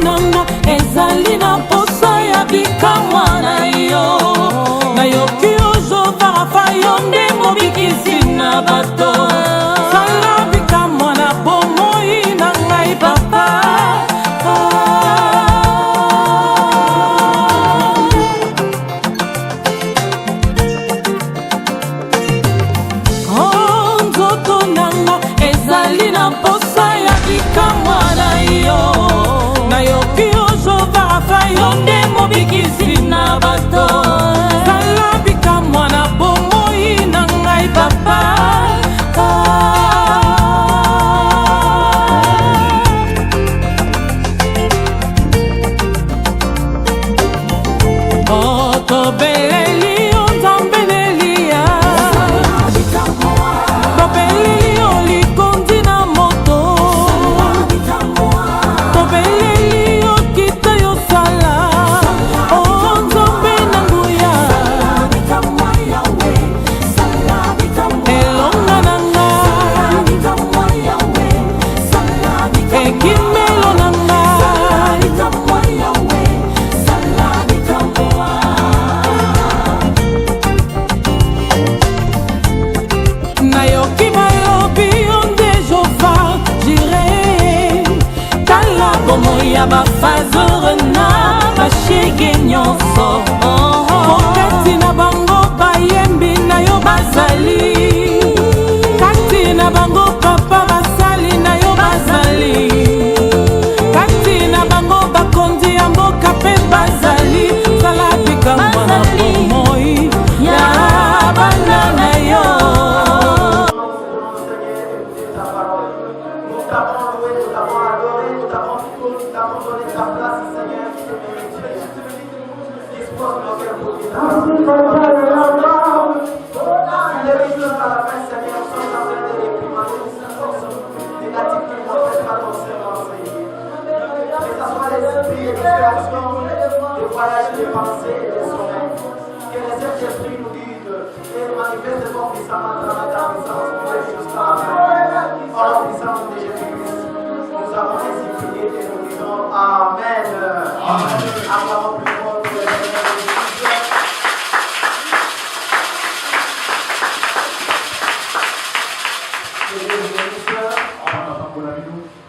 Nanga ezali na posa ya bikamwa na yo nayoki ozovara fa yo nde mobikisi na bato sala bikamwa na bomoi na ngai papa nzoto nanga ezali na posa ya bikamwa na yo nayoki ozovara fa yo nde mobikisi na bato sala bikamwa na bomoi na ngai papa tobeleli yo nzambe lelia tobeleli yo likondi na moto tobeleli yo kita yo sala o nzambe na nguya elonga na nga ekimelo na nga nayoki balobi yo nde jova jire tala bomoi ya bafazore na bashege nyonso kokati na bango bayembi na yo bazali kati na bango papa basali na yo bazali kati na bango bakonzi ya mboka mpe bazali sala bikamwa na bomoi ya bana na yo. Les voyages, les pensées et les sommeils. Que les Saint-Esprit nous guident et manifeste son puissance dans la puissance jusqu'à la fin. Par la puissance de Jésus-Christ, nous avons ainsi prié et nous disons Amen. Acclamons plus fort pour le Seigneur Jésus-Christ.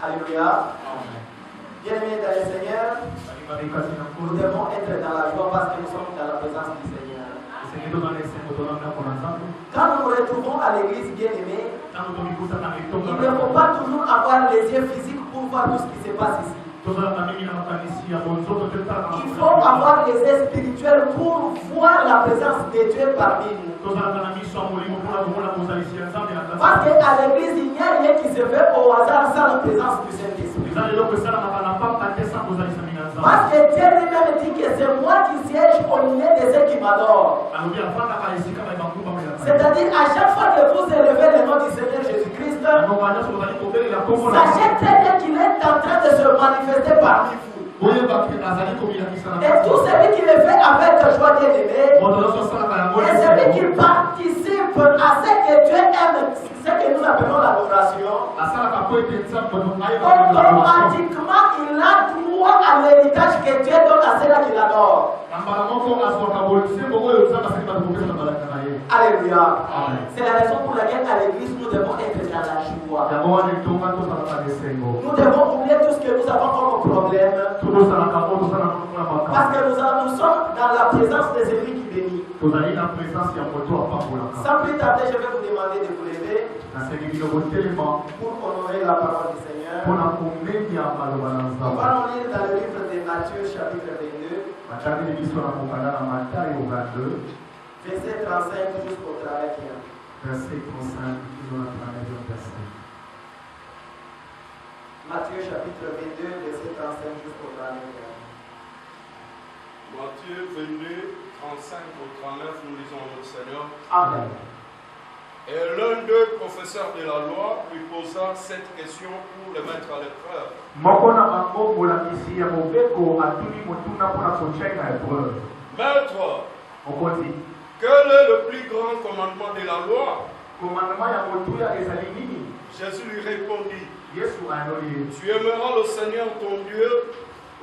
Alléluia. Bien-aimés dans le Seigneur, nous devons être dans la joie parce que nous sommes dans la présence du Seigneur. Quand nous nous retrouvons à l'église bien-aimée, il ne faut pas toujours avoir les yeux physiques pour voir tout ce qui se passe ici. Il faut avoir les yeux spirituels pour voir la présence de Dieu parmi nous. Parce qu'à l'église, il n'y a rien qui se fait au hasard sans la présence du Saint-Esprit. Parce que Dieu lui-même dit que c'est moi qui siège au milieu de ceux qui m'adorent. C'est-à-dire, à chaque fois que vous élevez le nom du Seigneur Jésus-Christ, sachez très bien qu'il est en train de se manifester parmi vous. Et tout celui qui le fait avec joie bien-aimé, et celui qui participe à ce que Dieu aime, ce que nous appelons l'adoration, automatiquement il a droit à l'héritage que Dieu donne à ceux-là qui l'adorent. Alléluia. C'est la raison pour laquelle à l'église nous devons être dans la joie. Nous devons oublier tout ce que nous avons comme problème. Parce que nous sommes dans la présence de celui qui bénit. Sans plus tarder, je vais vous demander de vous lever pour honorer la parole du Seigneur. On va nous lire dans le livre de Matthieu chapitre 22. Verset 35 jusqu'au 31. Verset 35 jusqu'au 31. Matthieu chapitre 22, verset 35 jusqu'au 31. Matthieu 22, 35 au 39, nous lisons notre Seigneur. Amen. Et l'un d'eux, professeur de la loi, lui posa cette question pour le mettre à l'épreuve. Maître, Mokonzi. quel est le plus grand commandement de la loi? Commandement ya motuya ezali nini? Jésus lui répondit, Yesu anoli. tu aimeras le Seigneur ton Dieu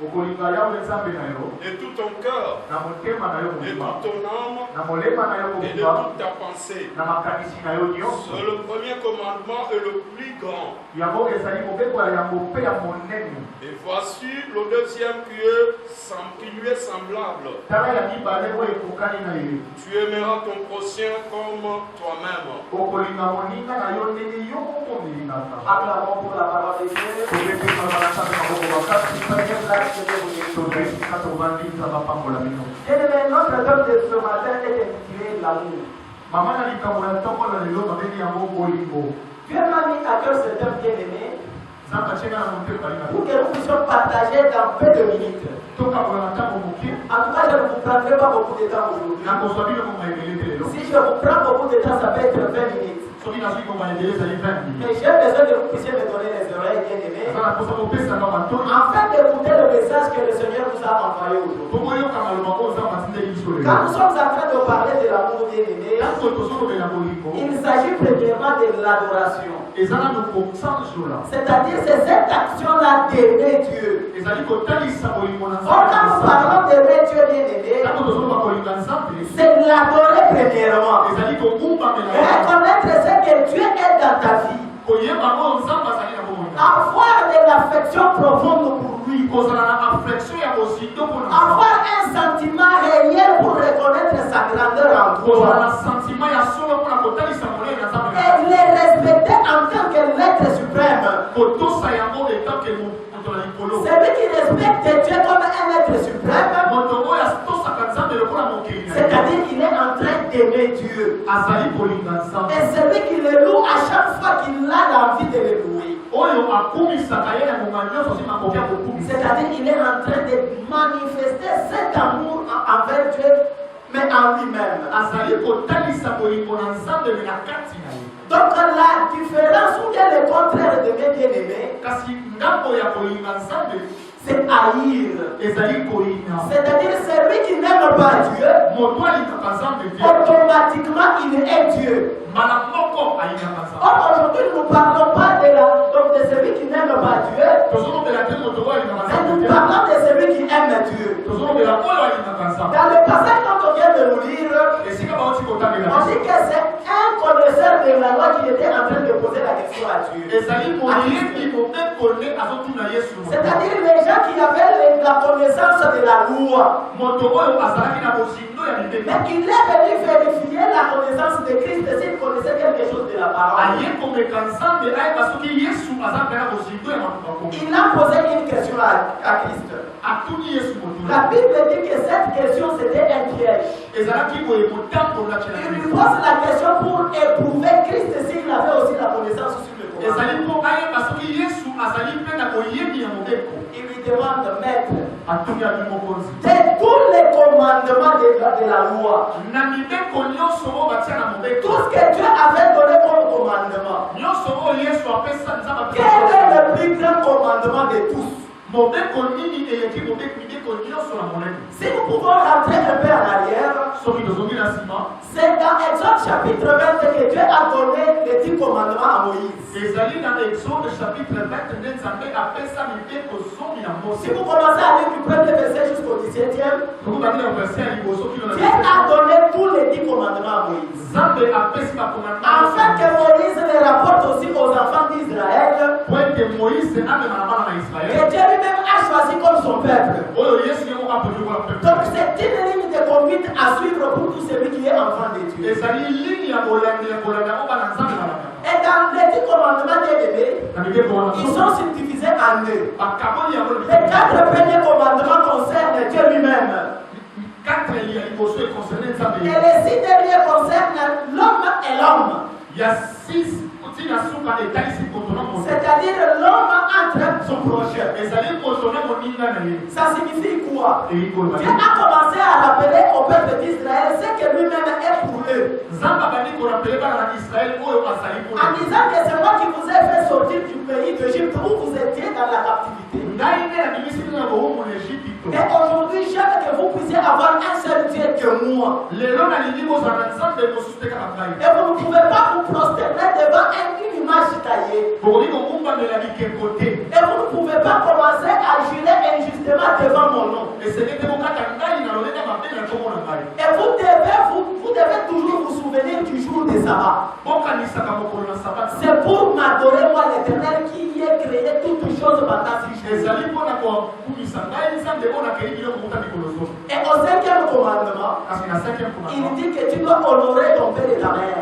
Okolinga yawe nzambe na yo. de tout ton cœur, Na motema na yo de mobimba. toute ton âme Na molema na yo et de mobimba. toute ta pensée. Na makanisi na yo nyonso. C'est le premier commandement et le plus grand. Yango ezali mobeko ya mope ya monene. Et voici le deuxième qui lui est semblable. Tala ya mibale oyo ekokani na ye. Tu aimeras ton prochain comme toi-même. Okolinga moninga na yo ndenge yo moko molingaka. Acclamons pour la parole de Dieu. Tobepesa balasa maboko bakati. Prenez place, je vais vous dire. Tobesika tovandisa bapambola bino. Bien-aimé, notre thème de ce matin est intitulé l'amour. Mama na likambo ya ntongo na lelo babeli yango bolingo. Dieu m'a mis à cœur ce thème bien-aimé Nzambe atyeka na motema na pour que nous puissions partager dans peu de minutes. tokabola na ntango moke. En tout cas, je ne vous prendrai pas beaucoup de temps aujourd'hui. nakozwa bino moma ebele te lelo. Si je vous prends beaucoup de temps, ça peut être 20 minutes. soki nazwi moma ebele ezali 20 minutes. Mais j'ai besoin que vous puissiez me donner les oreilles, bien-aimés, aza na posa kopesaka matoi afin d'écouter le message que le Seigneur nous a envoyé aujourd'hui. po boyoka maloba oyo nzambe atindeli biso lelo. Quand nous sommes en train de parler de l'amour bien-aimé, ntango tozolobela bolingo il s'agit premièrement de l'adoration. eza nano kosanzola. C'est-à-dire c'est cette action-là d'aimer Dieu. ezali kotalisa bolingo na Or, quand nous parlons d'aimer Dieu bien-aimé, ntango tozoloba kolinga nzambe c'est l'adorer premièrement. ezali kokumbamela Reconnaître ce que Dieu est dans ta vie. koyeba oyo nzambe azali na bomoi. Avoir de l'affection profonde pour lui. kozala na affection ya bozindo mpona Avoir un sentiment réel pour reconnaître sa grandeur en kozala na toi. sentiment ya solo mpona kotalisa molai na nzambe Et les respecter en tant que l'être suprême. kotosa yango etanke moto na likolo. Celui qui respecte Dieu comme un être suprême, moto oyo atosaka nzambe lokola mokili na ye c'est-à-dire qu'il est en train d'aimer Dieu. azali kolinga nzambe Et celui qui le loue à chaque fois qu'il a l'envie de le louer. oyo akumisaka ye na moma nyonso osi makoki ya kokumisa. C'est-à-dire qu'il est en train de manifester cet amour envers Dieu, mais en lui-même. azali kotalisa bolingo na nzambe me na kati na ye. Donc la différence ou bien le contraire de mes bien-aimés, kasi ngambo ya kolinga nzambe c'est haïr. ezali kolinga. C'est-à-dire celui qui n'aime pas Dieu, moto alingaka nzambe te automatiquement il est Dieu. mbala moko alingaka nzambe. Or aujourd'hui nous ne parlons pas donc de celui qui n'aime pas Dieu, tozolobela te moto oyo alingaka mais nzambe nous te parlons de celui qui aime Dieu. tozolobela oyo alingaka nzambe. Dans le passage dont on vient de nous lire, esika bauti kotamela on dit que c'est un connaisseur de la loi qui était en train de poser la question à Dieu. ezali moyebi mobekone azotuna yesu. C'est-à-dire les gens qui avaient la connaissance de la loi. moto oyo azalaki na bozindo ya Mais libeka il est venu vérifier la connaissance de Christ s'il connaissait quelque chose de la parole. aye komeka nzambe ayeba soki yesu aza mpe na bozindo ya makambo makomi. Il a posé une question à Christ. atuni yesu moto La Bible dit que cette question c'était un piège. ezalaki boye kotambolaki na Il lui yesu. pose la question pour éprouver Christ s'il avait aussi la connaissance sur le commandement. ezali mpo ayeba soki yesu azali mpe na boyebi ya mobeko. Il lui demande, maître, atuni abi mokonzi de tous les commandements de la loi, na mibeko nyonso oyo batia na mobeko tout ce que Dieu avait donné comme commandement, nyonso oyo yesu apesa nzambe quel est le plus grand commandement de tous? mobeko nini eleki mibeko nyonso na molemo. Si nous pouvons rentrer un peu en arrière, soki tozongi na nsima c'est dans Exode chapitre 20 que Dieu a donné les 10 commandements à Moïse. ezali na exode chapitre 20 nde nzambe apesa mibeko zomi na Si mose. vous commencez à lire du premier verset jusqu'au 17e, tokobandi na verse ya liboso kino na Dieu a donné tous les 10 commandements à Moïse. nzambe apesi bakomanda Afin que Moïse les rapporte aussi aux enfants d'Israël, po ete moïse amema na bana na que israele Dieu lui-même a choisi comme son peuple. oyo yesu ye moko aponi kola Donc pepe. c'est une ligne de conduite à suivre pour tout celui qui est enfant de Dieu. ezali ligne ya kolanda o bana nzambe balaka Et dans les 10 commandements bien-aimés, na mibeko wana ils sont subdivisés en deux. bakaboli yango Les 4 premiers commandements concernent Dieu lui-même. 4 ya liboso econcerne nzambe Et les 6 derniers concernent l'homme et l'homme. ya 6 tina suka etalisi moto na moto. C'est-à-dire l'homme entre son prochain. ezali moto na moninga na ye. Ça signifie quoi? eyikoloba Dieu a commencé à rappeler au peuple d'Israël ce que lui-même est pour eux. eux. En disant que c'est moi qui vous ai fait sortir du pays d'Égypte où vous étiez dans la captivité. Et aujourd'hui, j'aime que vous puissiez avoir un seul Dieu que moi. Et vous ne pouvez pas vous prosterner devant une image taillée. Et vous ne pouvez pas commencer à jurer injustement devant mon nom. Et vous devez toujours vous souvenir du jour de sabbat. C'est pour m'adorer moi l'Éternel qui ait créé toutes choses pendant 6 jours. Et au 5e commandement, il dit que tu dois honorer ton père et ta mère.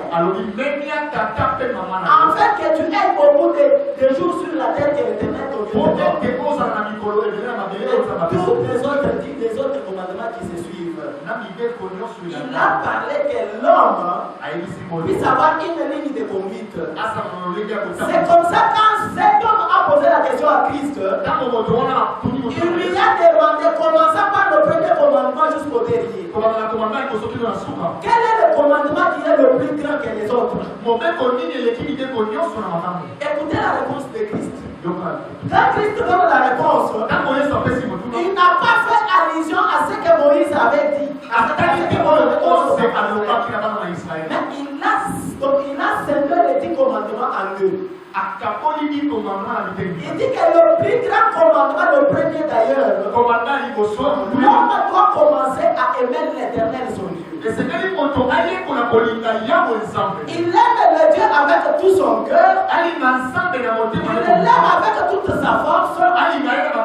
Afin que tu aies au bout des jours sur la terre que l'Éternel te donne. Tous les autres commandements qui se suivent. Il a parlé que l'homme puisse avoir une ligne de conduite. C'est comme ça quand cet homme a posé la question à Christ, il lui a demandé, commençant par le premier commandement jusqu'au dernier. Quel est le commandement qui est le plus grand que les autres? Écoutez la réponse de Christ. Quand Christ donne la réponse, il n'a pas fait allusion à ce que Moïse avait dit. Mais il a scindé les 10 commandements en deux. Il dit que le plus grand commandement, le premier d'ailleurs, l'homme doit commencer à aimer l'Éternel son Dieu. Il aime le Dieu avec tout son cœur. Il l'aime avec toute sa force. Il l'aime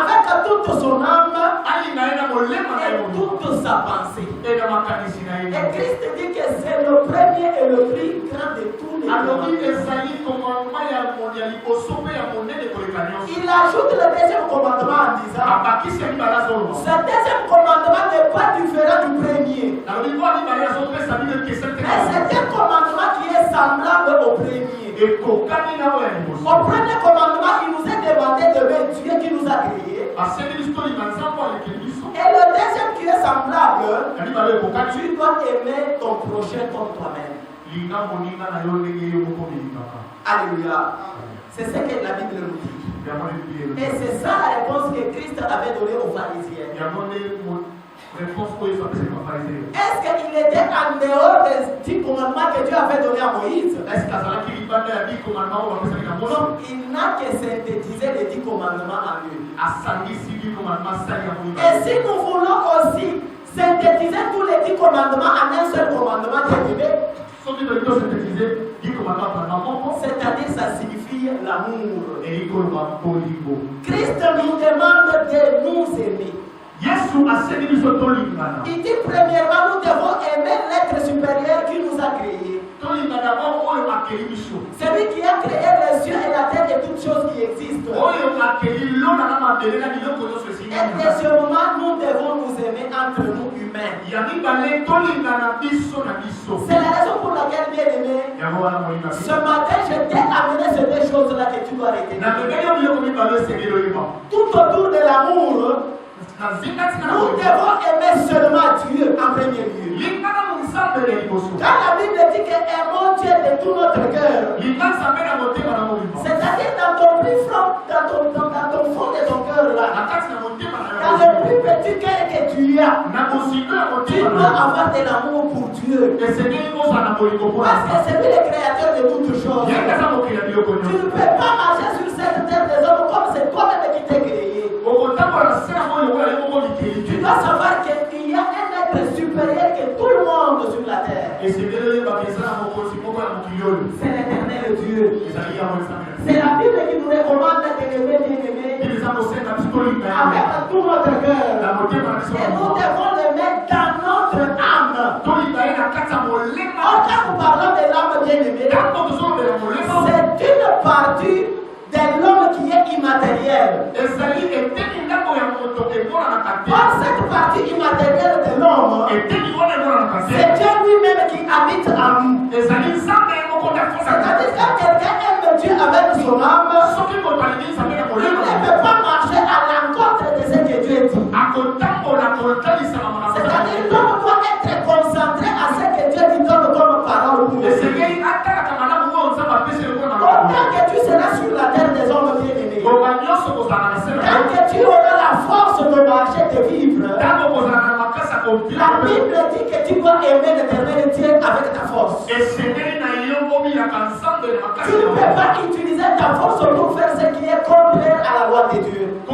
avec toute son âme et toute sa pensée. Et Christ dit que c'est le premier et le plus grand de tous les commandements. Il ajoute le deuxième commandement en disant, ce deuxième commandement n'est pas différent du premier. Mais c'est un commandement qui est semblable au premier. Au premier commandement, il nous est demandé d'aimer Dieu qui nous a créés. Et le deuxième qui est semblable, tu dois aimer ton prochain comme toi-même. Alléluia. C'est ce que la Bible nous dit. Et c'est ça la réponse que Christ avait donnée aux pharisiens. Est-ce qu'il était en dehors des 10 commandements que Dieu avait donnés à Moïse? Non, il n'a que synthétisé les 10 commandements en eux. Et si nous voulons aussi synthétiser tous les 10 commandements en un seul commandement de bébé, c'est-à-dire ça signifie l'amour. Christ nous demande de nous aimer. Il dit premièrement, nous devons aimer l'être supérieur qui nous a créés. Celui qui a créé les cieux et la terre et toutes choses qui existent. Et deuxièmement, nous devons nous aimer entre nous humains. C'est la raison pour laquelle, bien aimé, ce matin, je t'ai amené ces deux choses-là que tu dois retenir. Tout autour de l'amour, nous devons aimer seulement Dieu en premier lieu. Quand la Bible dit que aimons Dieu de tout notre cœur, c'est-à-dire dans ton plus fond, dans ton fond de ton cœur là, dans le plus petit cœur que tu as, tu dois avoir de l'amour pour Dieu. Parce que c'est lui le créateur de toutes choses. Tu ne peux pas marcher sur cette terre des hommes comme c'est toi-même qui t'es créé. Tu dois savoir qu'il y a un être supérieur que tout le monde sur la terre. C'est l'Éternel Dieu. C'est la Bible qui nous recommande de l'aimer, bien-aimé, avec tout notre cœur. Et nous devons l'aimer dans notre âme. Quand nous parlons de l'âme, bien-aimé, c'est une partie de l'homme qui est immatériel. Or, cette partie immatérielle de l'homme, c'est Dieu lui-même qui habite en nous. C'est-à-dire quand quelqu'un aime Dieu avec son âme, il ne peut pas marcher à l'encontre de ce que Dieu dit. C'est-à-dire l'homme doit être concentré à ce que marcher, de vivre, la Bible dit que tu dois aimer l'éternel Dieu avec ta force. Tu ne peux pas utiliser ta force pour faire ce qui est contraire à la loi de Dieu. Tu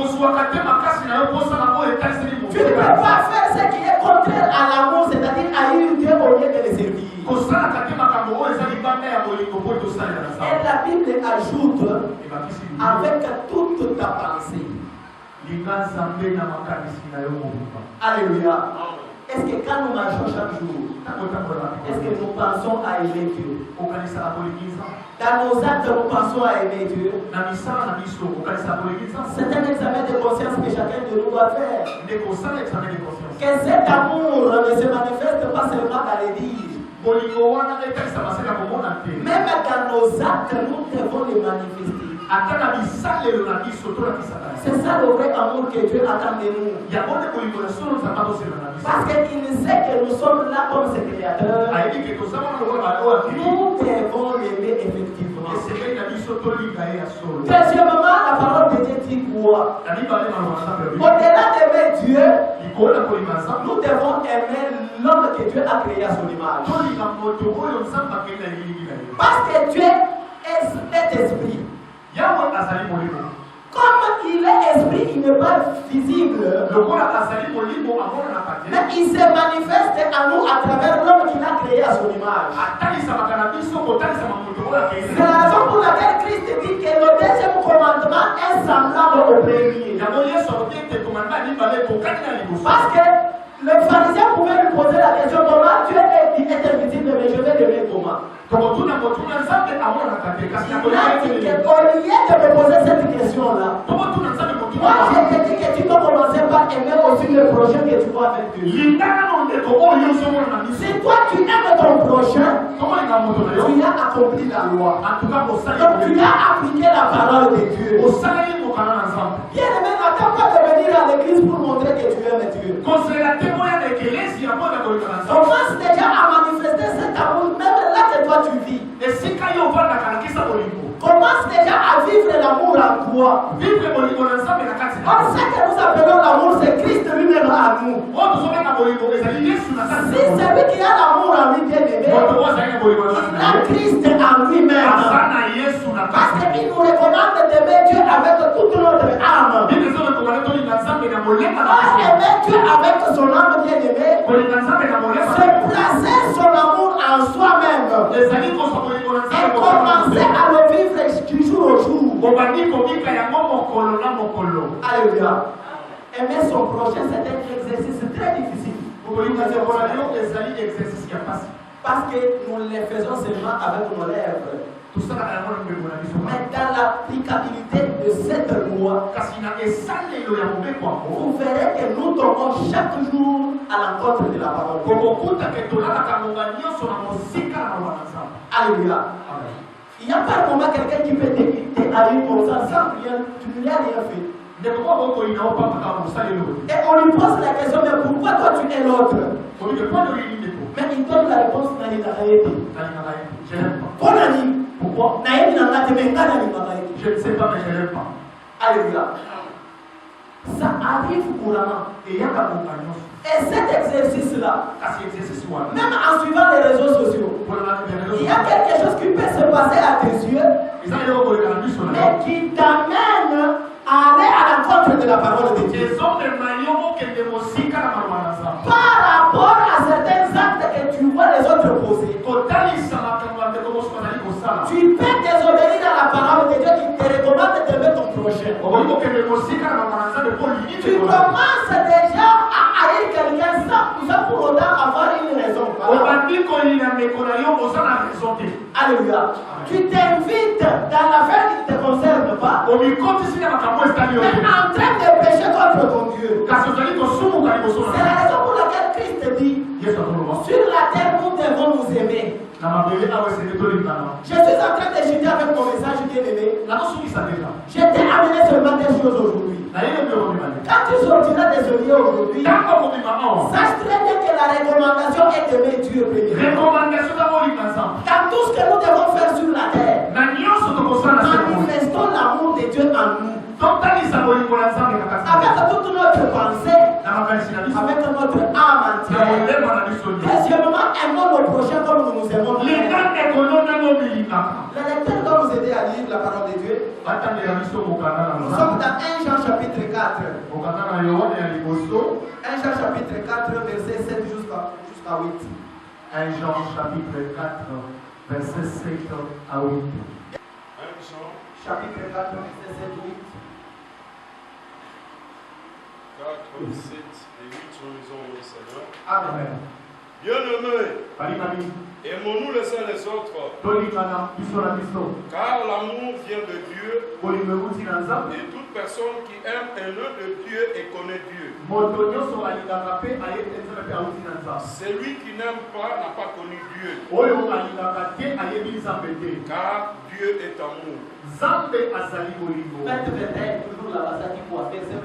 ne peux pas faire ce qui est contraire à l'amour, c'est-à-dire haïr Dieu au lieu de le servir. Et la Bible ajoute avec toute ta pensée. Alléluia. Est-ce que quand nous marchons chaque jour, est-ce que nous pensons à aimer Dieu? Dans nos actes, nous pensons à aimer Dieu. C'est un examen de conscience que chacun de nous doit faire. Que cet amour ne se manifeste pas seulement dans les dires. Même dans nos actes, nous devons les manifester. C'est ça le vrai amour que Dieu attend de nous. Parce qu'il sait que nous sommes là comme ses créateurs. Nous devons l'aimer effectivement. Deuxièmement, la parole de Dieu dit quoi? Au-delà d'aimer Dieu, nous devons aimer l'homme que Dieu a créé à son image. Parce que Dieu est esprit. Comme il est esprit, il n'est pas visible. Mais il se manifeste à nous à travers l'homme qu'il a créé à son image. C'est la raison pour laquelle Christ dit que le deuxième commandement est semblable au premier. Parce que le pharisien pouvait lui poser la question comment Dieu est invisible, mais je vais l'aimer comment? Il a dit qu'au lieu de me poser cette question-là, moi je te dis que tu dois commencer par aimer aussi le prochain que tu vois avec Dieu. Si toi tu aimes ton prochain, tu as accompli la loi. Donc tu as appliqué la parole de Dieu. Bien aimé, n'attends pas de venir à l'église pour montrer que tu aimes Dieu. Commence déjà à manifester cet amour, même là que toi tu vis. Commence déjà à vivre l'amour en toi. Or, ce que nous appelons l'amour, c'est Christ lui-même à nous. Si celui qui a l'amour en lui, bien aimé, il a Christ en lui-même. Parce qu'il nous recommande d'aimer Dieu avec toute notre âme. Aimer Dieu avec son âme, bien aimé, c'est placer son amour en soi-même. Et commencer à le vivre du jour au jour. Alléluia. Aimer son prochain, c'est un exercice très difficile. Parce que nous le faisons seulement avec nos lèvres. Mais dans l'applicabilité de cette loi, vous verrez que nous tombons chaque jour à l'encontre de la parole. Alléluia. Il n'y a pas un moment quelqu'un qui peut t'arriver comme ça sans rien, tu ne lui as rien fait. Et on lui pose la question, mais pourquoi toi tu es l'autre? Mais il donne la réponse, je n'aime pas. Pourquoi? Je ne sais pas, mais je n'aime pas. Alléluia. Ça arrive couramment. Et cet exercice-là, même en suivant les réseaux sociaux, il y a quelque chose qui peut se passer à tes yeux, mais qui t'amène à aller à l'encontre de la parole de Dieu. Par rapport à certains actes que tu vois les autres poser, tu peux désobéir à la parole de Dieu qui te recommande d'aimer ton prochain. Tu commences déjà à haïr quelqu'un sans pour autant avoir une raison. Alléluia. Tu t'invites dans l'affaire qui ne te concerne pas, mais en train de pécher contre ton Dieu. C'est la raison pour laquelle Christ dit sur la terre nous devons nous aimer. Je suis en train d'étudier avec mon message bien-aimé. Je t'ai amené seulement des choses aujourd'hui. Quand tu sortiras des œuvres aujourd'hui, sache très bien que la recommandation est d'aimer Dieu premièrement. Dans tout ce que nous devons faire sur la terre, manifestons l'amour de Dieu en nous. Avec toute notre notre pensée, avec notre âme entière. Deuxièmement, aimons nos prochains comme nous nous aimons. Les lecteurs doivent nous aider à lire la parole de Dieu. Nous sommes dans 1 Jean chapitre 4. 1 Jean chapitre 4, verset 7 jusqu'à 8. 1 Jean chapitre 4, verset 7 à 8. 1 Jean Chapitre 4, verset 7 8. 4, 7 et 8, nous lisons le Seigneur. Amen. Bien-aimés, aimons-nous les uns les autres, car l'amour vient de Dieu, et toute personne qui aime est née de Dieu et connaît Dieu. Celui qui n'aime pas n'a pas connu Dieu, car Dieu est amour. Toujours la base qui peut verset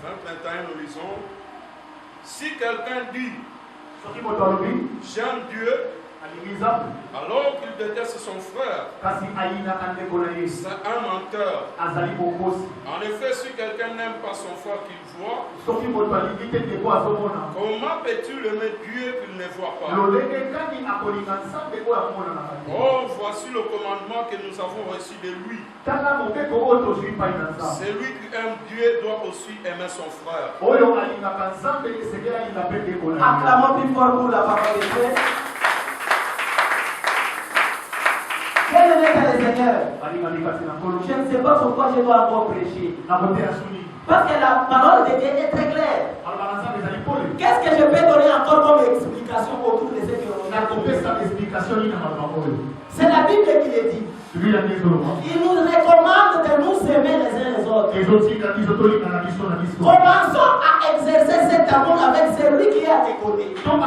21, nous lisons. Si quelqu'un dit j'aime Dieu, alors qu'il déteste son frère, c'est un menteur. En effet, si quelqu'un n'aime pas son frère qu'il voit, comment peux-tu aimer Dieu qu'il ne voit pas? Oh, voici le commandement que nous avons reçu de lui. Celui qui aime Dieu doit aussi aimer son frère. Acclamons plus fort pour la parole de Dieu. Quel est le Seigneur? Je ne sais pas pourquoi je dois encore prêcher. Parce que la parole de Dieu est très claire. Qu'est-ce que je peux donner encore comme explication autour de ce que l'on a compris? C'est la Bible qui le dit. Il nous recommande de nous aimer les uns les autres. Commençons à exercer cet amour avec celui qui a déconné. Même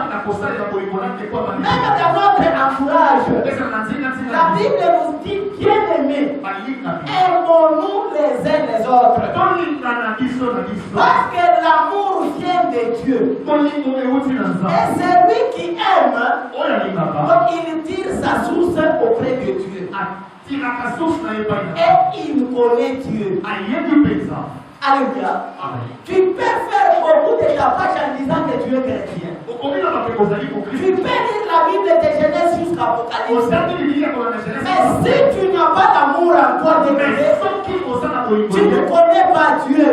dans notre entourage, la Bible nous dit bien aimé. Aimons-nous les uns les autres. Parce que l'amour vient de Dieu. Et celui qui aime, donc il tire sa source auprès de Dieu. Et il connaît Dieu. Alléluia. Tu peux faire beaucoup de tapage en disant que tu es chrétien. Tu peux lire la Bible de Genèse jusqu'à Apocalypse. Mais si tu n'as pas d'amour en toi, tu ne connais pas Dieu.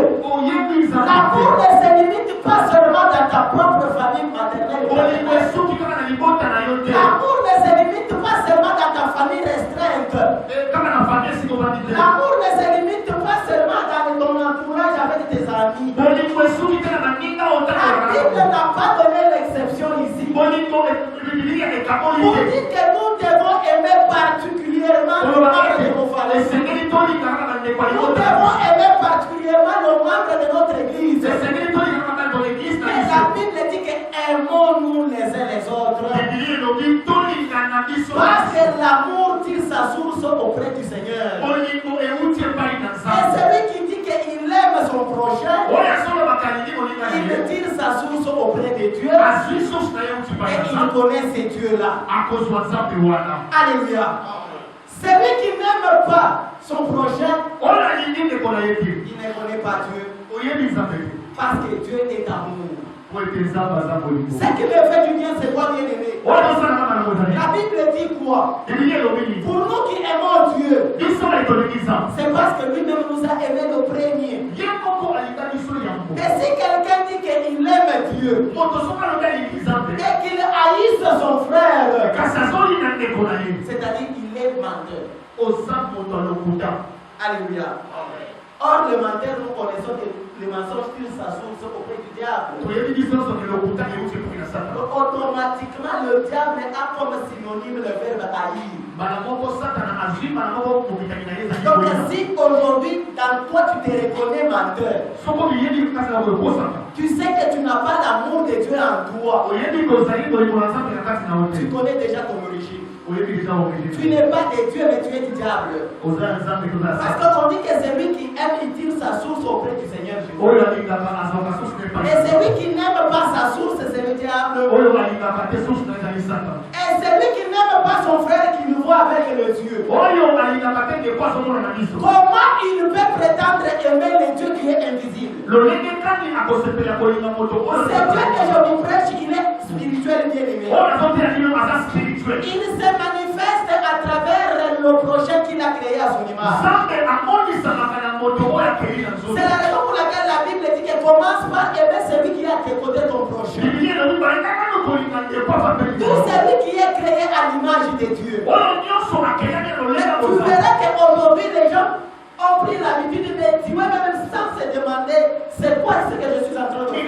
L'amour ne se limite pas seulement dans ta propre famille maternelle. L'amour ne se limite pas seulement dans ta famille restreinte. L'amour ne se limite pas seulement dans ton entourage avec tes amis. La Bible n'a pas donné l'exception ici. Pour dire que nous devons aimer particulièrement les membres de nos familles. Nous devons aimer particulièrement les membres de notre église. Et la Bible dit que aimons-nous les uns les autres. Parce que l'amour tire sa source auprès du Seigneur. Et celui qui dit qu'il aime son prochain, il tire sa source auprès de Dieu. Et il connaît ces dieux-là. Alléluia. Celui qui n'aime pas son prochain, il ne connaît pas Dieu. Parce que Dieu est amour. Ce qui me fait du bien, c'est quoi, bien-aimé? La Bible dit quoi? Pour nous qui aimons Dieu, c'est parce que lui-même nous a aimés le premier. Et si quelqu'un dit qu'il aime Dieu et qu'il haïsse son frère, c'est-à-dire qu'il est menteur. Alléluia. Or, le menteur, nous connaissons que le mensonge tire sa source auprès du diable. Automatiquement, le diable a comme synonyme le verbe haïr. Donc, si aujourd'hui, dans toi, tu te reconnais menteur, tu sais que tu n'as pas l'amour de Dieu en toi. Tu connais déjà ton origine. Tu n'es pas de Dieu, mais tu es du diable. Parce qu'on dit que celui qui aime, il tire sa source auprès du Seigneur Jésus. Et celui qui n'aime pas sa source, c'est le diable. Et celui qui n'aime pas son frère qui nous voit voit avec le Dieu. Comment il peut prétendre aimer le Dieu qui est invisible? C'est Dieu que je vous prêche, il est spirituel bien aimé. Il se manifeste à travers le prochain qu'il a créé à son image. C'est la raison pour laquelle la Bible dit que commence par aimer celui qui a décodé ton prochain. Tout celui qui est créé à l'image de Dieu. Mais tu verras qu'aujourd'hui les gens ont pris l'habitude de dire même sans se demander c'est quoi ce que je suis en train de faire.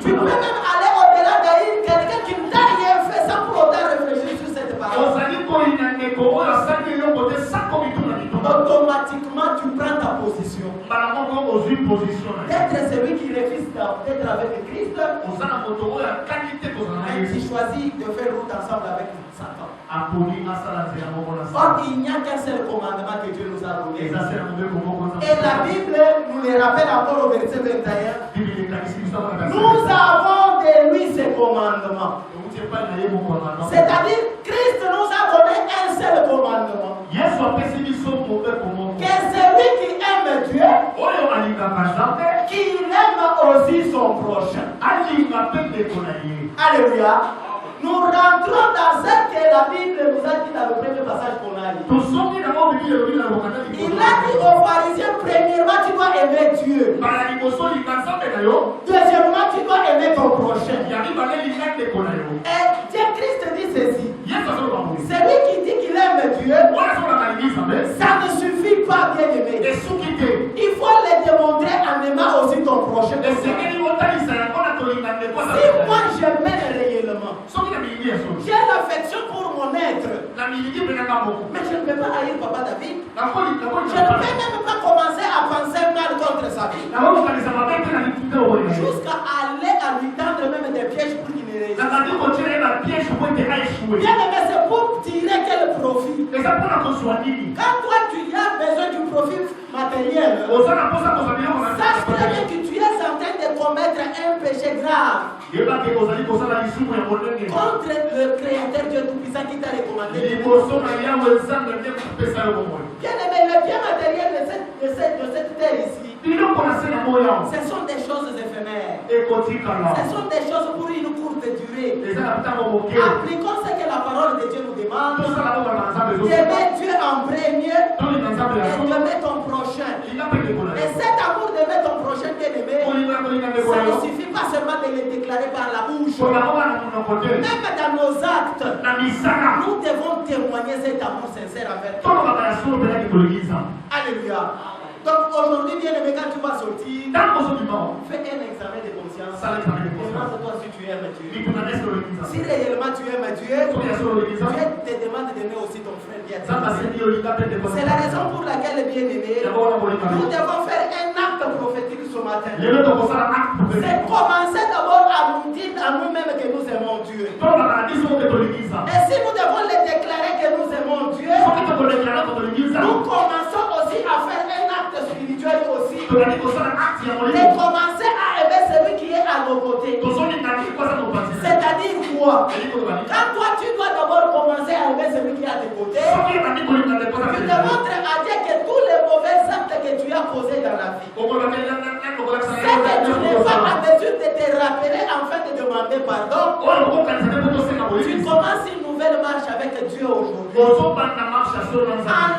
Tu peux même aller au-delà de quelqu'un qui n'a rien fait sans pour autant réfléchir sur cette parole. Automatiquement tu prends ta position. D'être celui qui refuse d'être avec Christ. Et qui choisit de faire route ensemble avec Satan. Or, il n'y a qu'un seul commandement que Dieu nous a donné. Et la Bible nous le rappelle encore au verset 21. Nous avons de lui ces commandements. C'est-à-dire, Christ nous a donné un seul commandement. Que celui qui aime Dieu, qu'il aime aussi son prochain. Alléluia. Nous rentrons dans ce que la Bible nous a dit dans le premier passage qu'on a lu. Il a dit aux pharisiens, premièrement, tu dois aimer Dieu. Deuxièmement, tu dois aimer ton prochain. Et Christ dit ceci. Celui qui dit qu'il aime Dieu, ça ne suffit pas, bien aimé. Il faut le démontrer en aimant aussi ton prochain. Si moi j'aime réellement, j'ai l'affection pour mon être, mais je ne peux pas haïr Papa David. Je ne peux même pas commencer à penser mal contre sa vie, jusqu'à aller à lui tendre même des pièges pour qu'il ne réussisse. Bien aimé, c'est pour tirer quel profit? Quand toi tu as besoin du profit matériel, sache très bien que tu es en train de commettre un péché grave contre le Créateur Dieu Tout-Puissant qui t'a recommandé. Bien aimé, le bien matériel de cette terre ici, ce sont des choses éphémères. Ce sont des choses pour une courte durée. Appliquons ce que la parole de Dieu nous demande. D'aimer Dieu en premier et d'aimer ton prochain. Et cet amour d'aimer ton prochain, bien aimé, ça ne suffit pas seulement de le déclarer par la bouche. Même dans nos actes, nous devons témoigner cet amour sincère envers Dieu. Alléluia. Donc aujourd'hui, bien aimé, quand tu vas sortir, fais un examen de conscience. Demande-toi si tu aimes Dieu. Si réellement tu aimes Dieu, Dieu te demande d'aimer aussi ton frère bien. C'est la raison pour laquelle, bien aimé, nous devons faire un acte prophétique ce matin. C'est commencer d'abord à nous dire à nous-mêmes que nous aimons Dieu. Et si nous devons le déclarer que nous aimons Dieu, nous commençons aussi à faire un acte spirituel aussi. De commencer à aimer celui qui est à nos côtés. C'est-à-dire quoi? Quand toi tu dois d'abord commencer à aimer celui qui est à tes côtés, tu démontres à Dieu que tous les mauvais actes que tu as posés dans la vie, c'est que tu n'es pas en mesure de te rappeler afin de demander pardon. Tu commences une nouvelle marche avec Dieu aujourd'hui. En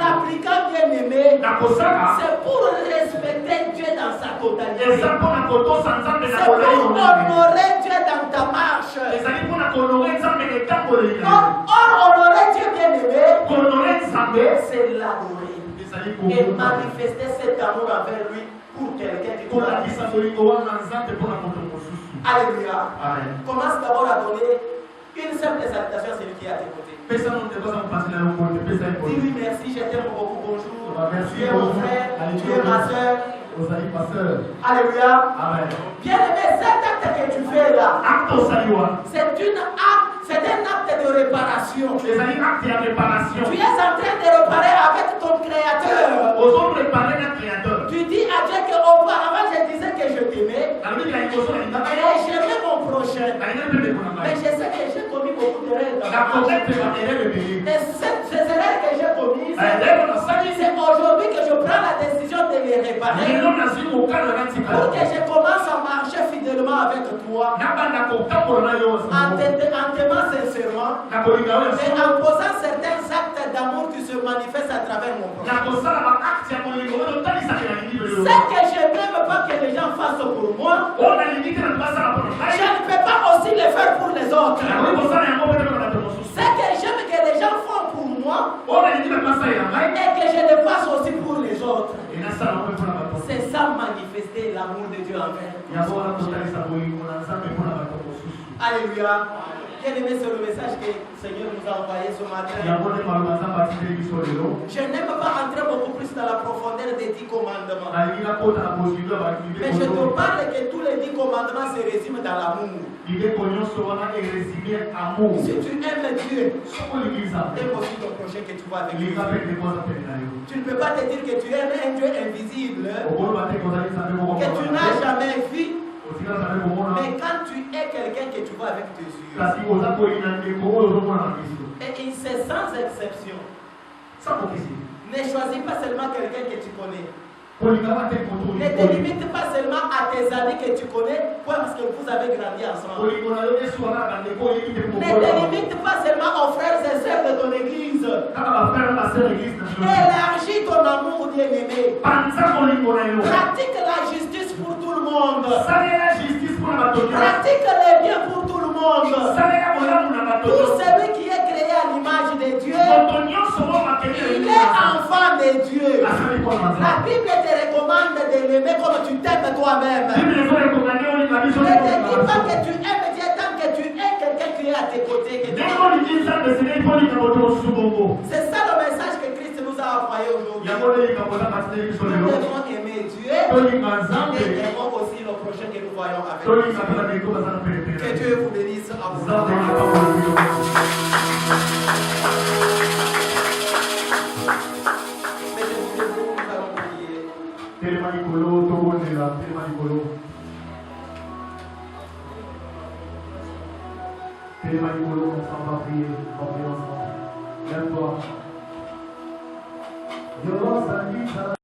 l'appliquant, bien aimé, c'est pour respecter Dieu dans sa totalité. C'est pour honorer Dieu dans ta marche. Or, honorer Dieu, bien aimé, c'est l'adorer et manifester cet amour envers lui pour quelqu'un qui doit. Alléluia. Commence d'abord à donner une simple salutation à celui qui est à tes côtés. Dis-lui merci, je t'aime beaucoup, bonjour. Tu es mon frère, tu es ma soeur. Alléluia. Bien aimé, cet acte que tu fais là, c'est un acte de réparation. Tu es en train de réparer avec ton Créateur. Tu dis à Dieu qu'auparavant je disais que je t'aimais et j'aimais mon prochain. Mais je sais que j'ai commis beaucoup de d'erreurs dans La ma marche. correcte va erreur de vie. Et ces erreurs que j'ai commises, c'est aujourd'hui que je prends la décision de les réparer. Lelo nazwi mokano na Pour ntika. que je commence à marcher fidèlement avec toi. Nabanda kotambola na yo. En t'aimant sincèrement. Na kolinga yo. Et en posant certains actes d'amour qui se manifestent à travers mon corps. Na kosala ba acte ya kolinga yo tolisa ke na lingi Ce lelo. que je n'aime pas que les gens fassent pour moi, On a lingi ke na basala pour je ne peux pas aussi le faire pour les autres. na ko kosala yango pe na to mosusu. Ce que j'aime que les gens font pour moi On a lingi na basala ya ngai. et que je le fasse aussi pour les autres. Et na sala pe pour na bato. C'est ça manifester l'amour de Dieu envers nous. Yango wana kotalisa kolinga na nzambe pour na bato mosusu. Alléluia. Bien aimé, c'est le message que le Seigneur nous a envoyé ce matin. Yango ne maloba nzambe atindeli biso lelo. Je n'aime pas entrer beaucoup plus dans la profondeur des 10 commandements. Nalingi nakota na bozilo ya bato Mais je te parle que tous les 10 commandements se résument dans l'amour. libeko nyonso wana erésumé amour. Si tu aimes Dieu, Soko olingi nzambe aime aussi ton prochain que tu vois avec lui. linga mpe ndeko aza pene na yo. Tu ne peux pas te dire que tu aimes un Dieu invisible okoloba te kozali nzambe moko que tu n'as jamais vu. otikala nzambe komona Mais quand tu es quelqu'un que tu vois avec tes yeux, kasi oza kolinga ndeko oyo ozomona na miso et il c'est sans exception. sakokisi Ne choisis pas seulement quelqu'un que tu connais. kolingaka te moto Ne te limite pas seulement à tes amis que tu connais, parce que vous avez grandi ensemble. kolingo na yo esuka kaka bandeko oyebi te Ne te limite pas seulement aux frères et sœurs de ton église. kaka bafrère na baseur église nationale Élargis ton amour, bien-aimé. panza kolingo na yo Pratique la justice pour tout le monde. salela justice mpona bato nyonso Pratique le bien pour tout le monde. salela bolamu na bato Tout nyonso celui qui est créé à l'image de Dieu, moto nyonso oyo bakeli il est enfant de Dieu. asali mpona La nzambe Bible te recommande de l'aimer comme tu t'aimes toi-même. bible ezorekomande olinga biso Ne te dis pas que tu aimes Dieu tant que tu es quelqu'un qui est à tes côtés. Que tu... ndenge olingi nzambe selei mpolinga moto mosusu bongo C'est ça le message que Christ nous a envoyé aujourd'hui. yango nde likambo eza batindeli biso Nous lelo devons aimer Dieu tolinga et nzambe aimons aussi le prochain que nous voyons avec nous. tolinga mpe bandeko baza na pene Que pene Dieu vous bénisse à vous. nzambe akambola bino Mettez-vous debout, nous allons prier. telema likolo tobondela telema likolo telema likolo ensemble va prier ensemble lève-toi violence à